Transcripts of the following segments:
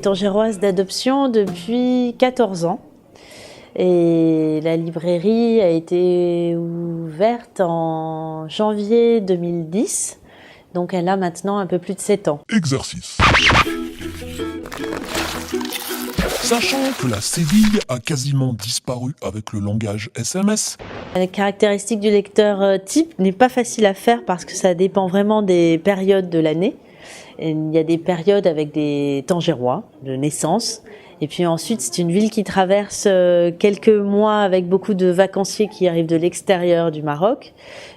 Tangéroise d'adoption depuis 14 ans. Et la librairie a été ouverte en janvier 2010. Donc elle a maintenant un peu plus de 7 ans. Exercice. Sachant que la Séville a quasiment disparu avec le langage SMS. La caractéristique du lecteur type n'est pas facile à faire parce que ça dépend vraiment des périodes de l'année. Il y a des périodes avec des tangérois de naissance. Et puis ensuite, c'est une ville qui traverse quelques mois avec beaucoup de vacanciers qui arrivent de l'extérieur du Maroc.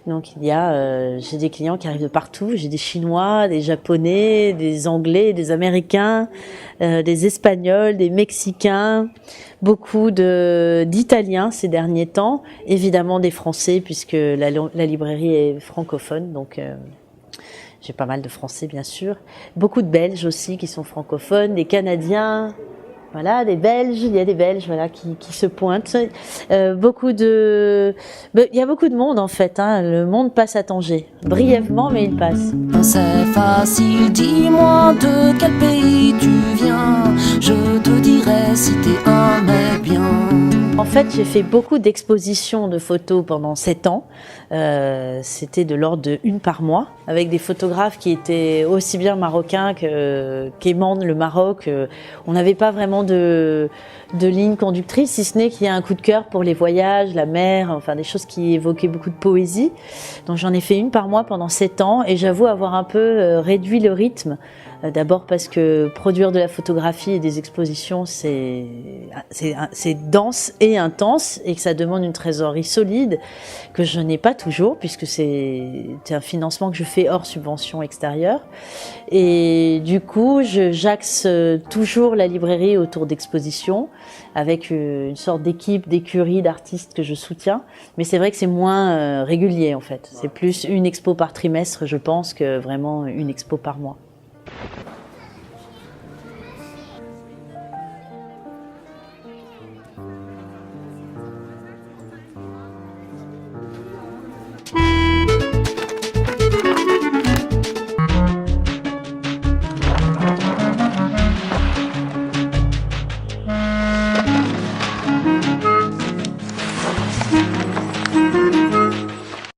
Donc j'ai des clients qui arrivent de partout. J'ai des Chinois, des Japonais, des Anglais, des Américains, des Espagnols, des Mexicains, beaucoup d'Italiens ces derniers temps. Évidemment des Français puisque la librairie est francophone, donc j'ai pas mal de Français bien sûr. Beaucoup de Belges aussi qui sont francophones, des Canadiens. Voilà, des Belges, il y a des Belges voilà, qui se pointent. Il y a beaucoup de monde en fait, hein. Le monde passe à Tanger. Brièvement, mais il passe. C'est facile, dis-moi de quel pays tu viens. Je te dirai si t'es un mec bien. En fait, j'ai fait beaucoup d'expositions de photos pendant 7 ans. C'était de l'ordre de 1 par mois, avec des photographes qui étaient aussi bien marocains qu'aimant le Maroc. On n'avait pas vraiment de ligne conductrice, si ce n'est qu'il y a un coup de cœur pour les voyages, la mer, enfin des choses qui évoquaient beaucoup de poésie. Donc j'en ai fait 1 par mois pendant 7 ans et j'avoue avoir un peu réduit le rythme. D'abord parce que produire de la photographie et des expositions, c'est dense et intense et que ça demande une trésorerie solide que je n'ai pas toujours puisque c'est un financement que je fais hors subvention extérieure. Et du coup, j'axe toujours la librairie autour d'expositions avec une sorte d'équipe, d'écurie d'artistes que je soutiens. Mais c'est vrai que c'est moins régulier en fait. C'est plus une expo par trimestre, je pense, que vraiment une expo par mois.